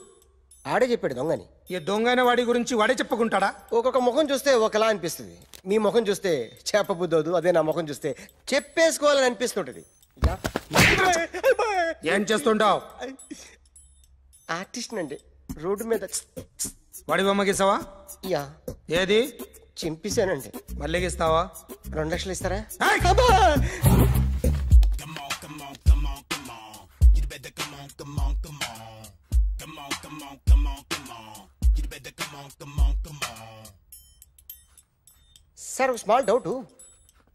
ఆడే చెప్పాడు దొంగని. ఈ దొంగైన వాడి గురించి వాడే చెప్పుకుంటాడా? ఒక్కొక్క ముఖం చూస్తే ఒకలా అనిపిస్తుంది. మీ ముఖం చూస్తే చెప్పబుద్దోదు, అదే నా ముఖం చూస్తే చెప్పేసుకోవాలని అనిపిస్తుంటది. ఏం చేస్తుంటావు? ఆర్టిస్ట్ అండి. రోడ్డు మీద వాడి బొమ్మ గీసావా? యా. ఏది? చింపేశానండి. మళ్ళీ గీస్తావా? 2 లక్షలు ఇస్తారా? సార్ ఒక స్మాల్ డౌట్.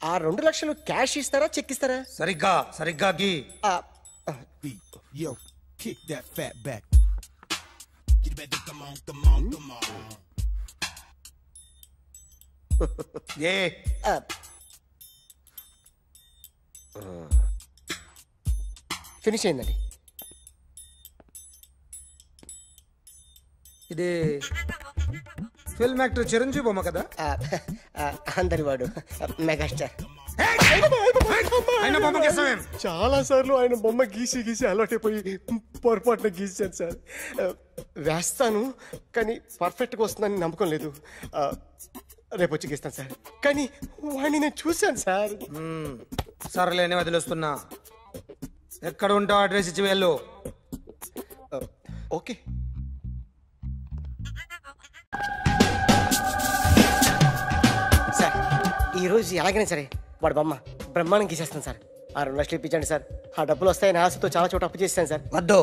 ఆ 2 లక్షలు క్యాష్ ఇస్తారా చెక్ ఇస్తారా? సరిగ్గా గీ. Yo, kick that fat back. You better come on. Finish అయిందండి. ఇది ఫిల్మ్ యాక్టర్ చిరంజీవి బొమ్మ కదా? అందరి వాడు మెగాస్టార్. చాలా సార్లు ఆయన బొమ్మ గీసి అలవాటైపోయి పొరపాటున గీసాను సార్. వేస్తాను కానీ పర్ఫెక్ట్గా వస్తుందని నమ్మకం లేదు. రేపు వచ్చి గీస్తాను సార్. కానీ వాడిని నేను చూశాను సార్. సర్లేని వదిలేస్తున్నా. ఎక్కడ ఉంటావు అడ్రస్ ఇచ్చి వెళ్ళు. ఓకే. సార్ ఈరోజు ఎలాగైనా సరే వాడు బొమ్మ బ్రహ్మాండం గీసేస్తాను సార్. ఆ 2 లక్షలు ఇప్పించండి సార్. ఆ డబ్బులు వస్తాయని ఆశతో చాలా చోట అప్పు చేశాను సార్. వద్దు,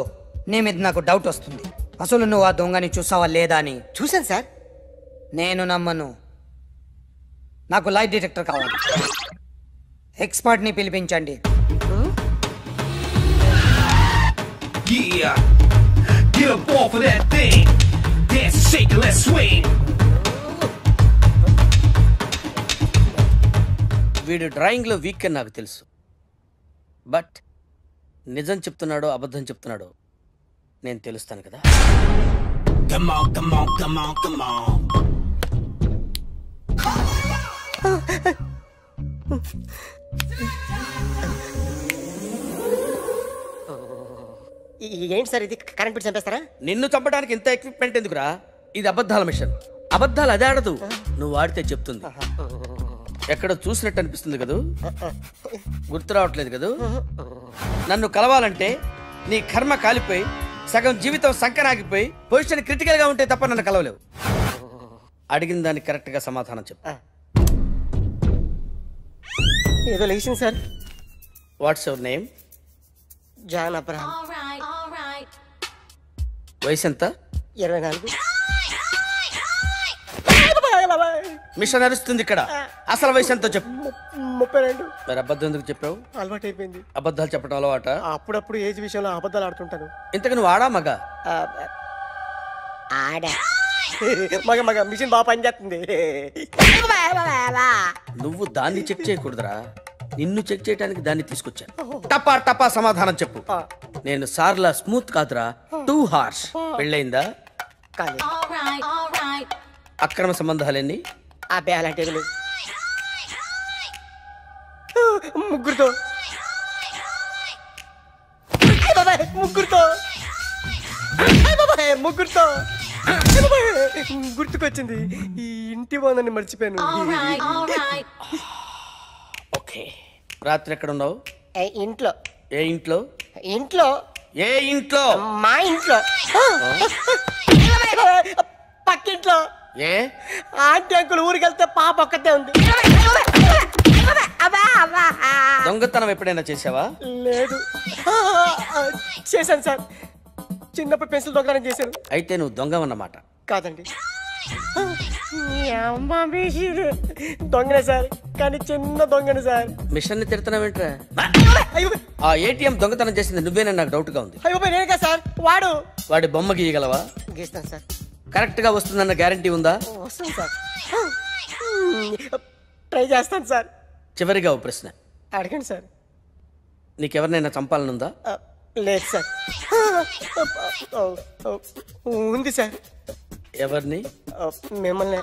నీ మీద నాకు డౌట్ వస్తుంది. అసలు నువ్వు ఆ దొంగని చూసావా లేదా అని. చూశాను సార్. నేను నమ్మను. నాకు లైట్ డిటెక్టర్ కావాలి. ఎక్స్పర్ట్ ని పిలిపించండి. Yeah, get up off of that thing. Dance and shake and let's swing. వీడు డ్రాయింగ్ లో వీక్ అని నాకు తెలుసు. బట్ నిజం చెప్తున్నాడో అబద్ధం చెప్తున్నాడో నేను తెలుస్తాను కదా. Come on, come on, come on, come on. ఏంటి సార్ ఇది? కరెంట్ బిల్ చంపేస్తారా? నిన్ను చంపడానికి ఇంత ఎక్విప్మెంట్ ఎందుకురా? ఇది అబద్ధాల మిషన్. అబద్ధాలు అదే ఆడదు, నువ్వు వాడితే చెప్తుంది. ఎక్కడ చూసినట్టు అనిపిస్తుంది కదూ? గుర్తు రావట్లేదు కదూ? నన్ను కలవాలంటే నీ కర్మ కాలిపోయి సగం జీవితం సంకరాగిపోయి పొజిషన్ క్రిటికల్ గా ఉంటే తప్ప నన్ను కలవలేవు. అడిగిన దానికి కరెక్ట్ గా సమాధానం చెప్పు. ఏదో లేచింది sir. What's your name? John Abraham. వయసు ఎంత? 24. మిషన్ నడుస్తుంది ఇక్కడ. అసలు వయసు ఎంతో చెప్పు. 32. మరి అబద్ధం ఎందుకు చెప్పావు? అలవాటు అయిపోయింది. అబద్ధాలు చెప్పడం అలవాట? అప్పుడప్పుడు ఏజ్ విషయంలో అబద్ధాలు ఆడుతుంటాను. ఇంతకు నువ్వు ఆడా మగ? ఆడా. మగ మిషన్ బాగా పనిచేస్తుంది. నువ్వు దాన్ని చెక్ చేయకూడదురా, నిన్ను చెక్ చేయడానికి దాన్ని తీసుకొచ్చాను. టపా టపా సమాధానం చెప్పు. నేను సార్లా స్మూత్ కాదురా, టూ హార్ష్. పెళ్ళయిందా? అక్రమ సంబంధాలన్నీ? అలాంటివి లేవు. ముగ్గురుతో గుర్తుకొచ్చింది. ఈ ఇంటి బాగుందని మర్చిపోయాను. ఓకే. రాత్రి ఎక్కడ ఉన్నావు? ఇంట్లో. ఏ ఇంట్లో? ఇంట్లో. ఏ ఇంట్లో? మా ఇంట్లో. పక్కింట్లో. ఏ ఆంటీ అంకుల్ ఊరికి వెళ్తే పాప ఒక్కతే ఉంది. దొంగతనం ఎప్పుడైనా చేసావా? లేదు. చేశాను సార్. చిన్నప్పుడు పెన్సిల్ దొంగతనం చేశాను. అయితే నువ్వు దొంగవన్నమాట. కాదండి, దొంగనే సార్, కానీ చిన్న దొంగని సార్. మిషన్ ని తిడుతున్నావేంట్రా? ఆ ఏటీఎం దొంగతనం చేసింది నువ్వేనని నాకు డౌట్ గా ఉంది. అయ్యో నేనే సార్. వాడి బొమ్మ గీయగలవా? గీస్తాను సార్. కరెక్ట్ గా వస్తుందన్న గ్యారంటీ ఉందా? వస్తాను సార్, ట్రై చేస్తాను సార్. చివరిగా ఓ ప్రశ్న అడగండి సార్. నీకెవరినైనా చంపాలనుందా? లేదు సార్. ఉంది సార్. ఎవరిని? మిమ్మల్ని.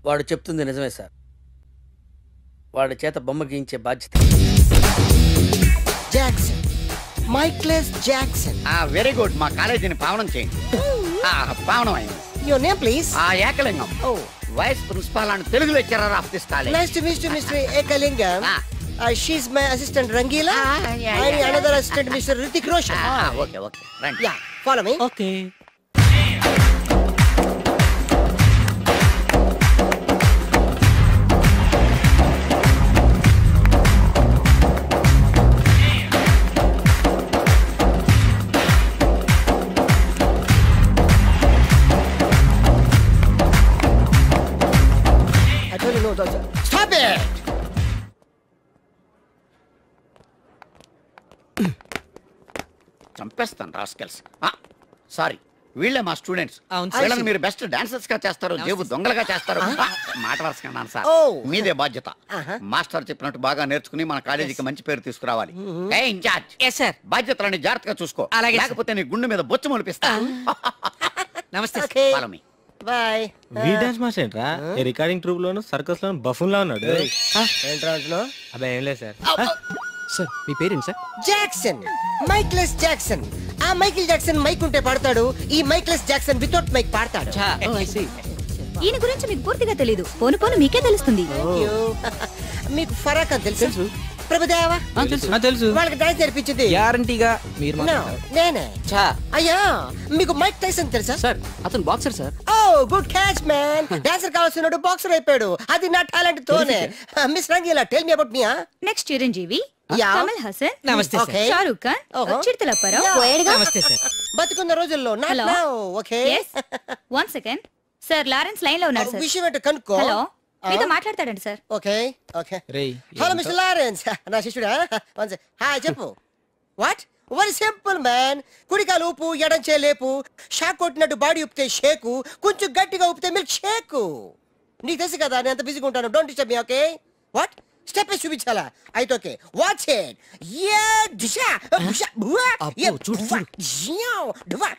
వాడు చెప్తుంది నిజమే సార్. వాడి చేత బొమ్మ గీయించే బాధ్యత. Jackson, Michael Jackson. Very good. మా కాలేజీని పావనం చేయండి. పావనం అయింది. Your name please? Ekalingam. Vice principal and Telugu lecturer of this college. Nice to meet you mister Ekalingam. She's my assistant Rangila. And another assistant Mr. Hrithik Roshan. Okay, okay. Right. Yeah, follow me. Okay. I told you no, doctor. Stop it! చంపేస్తాను రాస్కెల్స్. సారీ, వీళ్ళే మా స్టూడెంట్స్. వీళ్ళని మీరు బెస్ట్ డాన్సర్స్ గా చేస్తారు, జేబు దొంగలుగా చేస్తారు. మాట వరుసకన్నాను సార్, మీదే బాధ్యత. మాస్టర్ చెప్పినట్టు బాగా నేర్చుకుని మన కాలేజీకి మంచి పేరు తీసుకురావాలి. ఇన్ఛార్జ్ బాధ్యతలని జాగ్రత్తగా చూసుకో, లేకపోతే నీ గుండె మీద బొచ్చు మొలిపిస్తా. నమస్తే. Follow me. Bye. We dance master ఏంట్రా? రికార్డింగ్ ట్రూప్ లోను సర్కస్ లోను బఫూన్ లా ఉన్నాడు. ఏంట్రా అంటున్నావు? అబ్బా ఏం లేదు సార్. సార్ మీ పేరేంటి సార్? Jackson, Michael Jackson. ఆ మైకిల్ జాక్సన్ మైక్ ఉంటే పాడతాడు, ఈ మైక్లెస్ జాక్సన్ వితౌట్ మైక్ పాడతాడు. ఈయన గురించి మీకు పూర్తిగా తెలీదు. పోను పోను మీకే తెలుస్తుంది. మీకు ఫరాక్ అని తెలుసు? ప్రభుదేవా తెలుసు. వాళ్ళకి డాన్స్ నేర్పించింది గ్యారంటీగా మీరు. నేనే. అయ్యా, మీకు మైక్ టైసన్ తెలుసా? సార్ అతను boxer sir. Oh good catch man. Dancer కావాల్సినోడు బాక్సర్ అయిపోయాడు. అది నా టాలెంట్ తోనే. Miss Rangeela, tell me about me. Next Chiranjeevi, Kamal Haasan, నమస్తే సార్. షారూక్ ఖాన్, చిరుతల పరావ్. నమస్తే సార్. బతుకున్న రోజుల్లో. Hello. Okay. One second sir, Lawrence line లో ఉన్నారు సార్. విషయం ఏంటో కనుక్కో. హలో, మీతో మాట్లాడతాడండి sir. Okay okay. Hello mister Lawrence, నా శిష్యుడా? హాయ్ చెప్పు. వాట్? Very simple man. కుడికాలు ఊపు, ఎడంచే లేపు. షాక్ కొట్టినట్టు బాడీ ఊపితే షేకు, కొంచెం గట్టిగా ఊపితే మిల్క్ షేకు. నీకు తెలుసు కదా నేను ఎంత బిజీగా ఉంటాను. Don't disturb me. Okay? What? Step వేసి చూపించాలా? అయితే ఓకే, వాచ్ ఇట్. యా దిశా దిశా బువా యా జియా డువా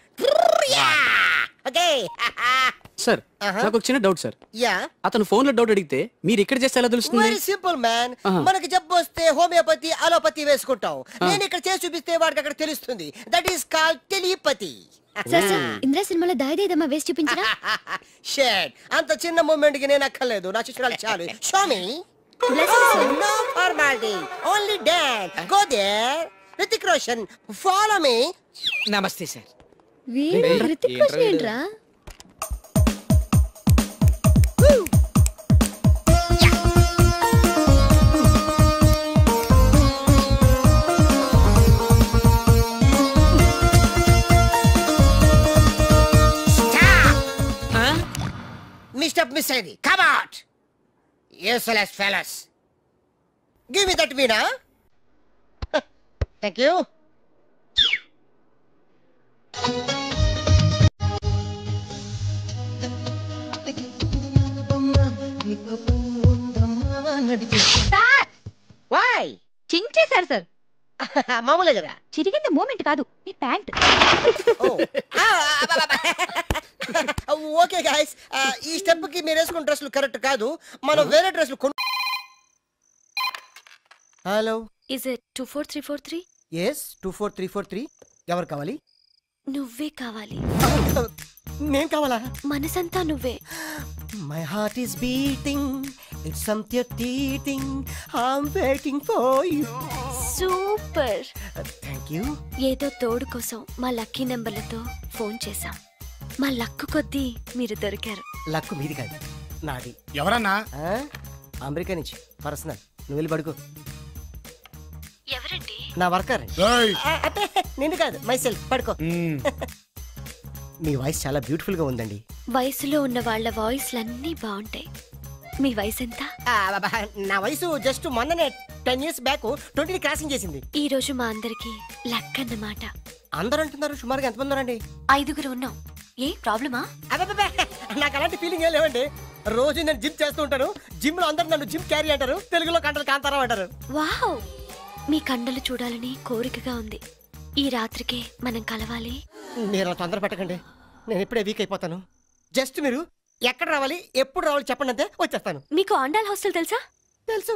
యా. ఓకే సార్ నాకు ఒక చిన్న డౌట్ సార్. యా. అతను ఫోన్ లో డౌట్ అడిగితే మీరు ఇక్కడ చేస్తే ఎలా తెలుస్తుంది? Very simple man. మనకి జబ్బు వస్తే హోమియోపతి, అలోపతి వేసుకుంటాం. నేను ఇక్కడ చేసి చూపిస్తే వాడికి అక్కడ తెలుస్తుంది. That is called telepathy. Sir Indra సినిమాలో దాయిదేదమ్మా వేసి చూపించరా? షేట్, అంత చిన్న మూమెంట్ కి నేను అక్కర్లేదు, నా శిష్యురాలు చాలు. Show me. No formality, only dance. Go there. Hrithik Roshan, follow me. నమస్తే సార్. రితిక్ రోషన్ ఏంట్రా? Mr. Missedi, come out. Useless fellas. Give me that Veena. Thank you. Why? చించేశారు సార్. మామూలే కదా. చిరిగింది మూమెంట్ కాదు, మీ ప్యాంట్. ఓకే గైస్, ఈ స్టెప్ కి మీరు వేసుకున్న డ్రెస్లు కరెక్ట్ కాదు. మనం వేరే డ్రెస్లు కొను. Hello, is it 24343? yes 24343. ఎవరు కావాలి? నువ్వే కావాలి. నేను కావాలా? మనసంతా నువ్వే. My heart is beating, it's something teething, I'm waiting for you. Super. Thank you. ఏదో తోడు కోసం మా లక్కీ నెంబర్లతో ఫోన్ చేశాం. మా లక్కు కొద్దీ మీరు దొరికారు. లక్కు మీది కాదు, నాది. ఎవరన్నా? అమెరికా నుంచి పర్సనల్. నువ్వు వెళ్ళి పడుకో. ఎవరండి? నా వర్కర్. నిన్ను కాదు మైసెల్ఫ్ పడుకో మీ వాయిస్ చాలా బ్యూటిఫుల్ గా ఉందండి వయసులో ఉన్న వాళ్ళ వాయిస్లన్నీ బాగుంటాయి. మీ వయసు ఎంత? నా వయసు జస్ట్ మొన్ననే 10 years బ్యాక్ 20 క్రాసింగ్ చేసింది. ఈ రోజు మా అందరికి లక్ అన్నమాట. అందరూ అంటున్నారు సుమారుగా ఎంతమంది ఉన్నారండి? 5 ఉన్నాం. ఏ ప్రాబ్లమా? నాకు అలాంటి ఫీలింగ్ ఏం లేవండి. రోజు నేను జిమ్ చేస్తూ ఉంటాను. జిమ్ లో అందరూ నన్ను జిమ్ క్యారీ అంటారు, తెలుగులో కండలు కాంతారావు అంటారు. వావ్, మీ కండలు చూడాలని కోరికగా ఉంది. ఈ రాత్రికే మనం కలవాలి. మీరు తొందర పెట్టకండి, నేను ఇప్పుడే వీక్ అయిపోతాను. జస్ట్ మీరు ఎక్కడ రావాలి ఎప్పుడు రావాలి చెప్పండి, అంతే వచ్చేస్తాను. మీకు ఆండాల్ హాస్టల్ తెలుసా? తెలుసు.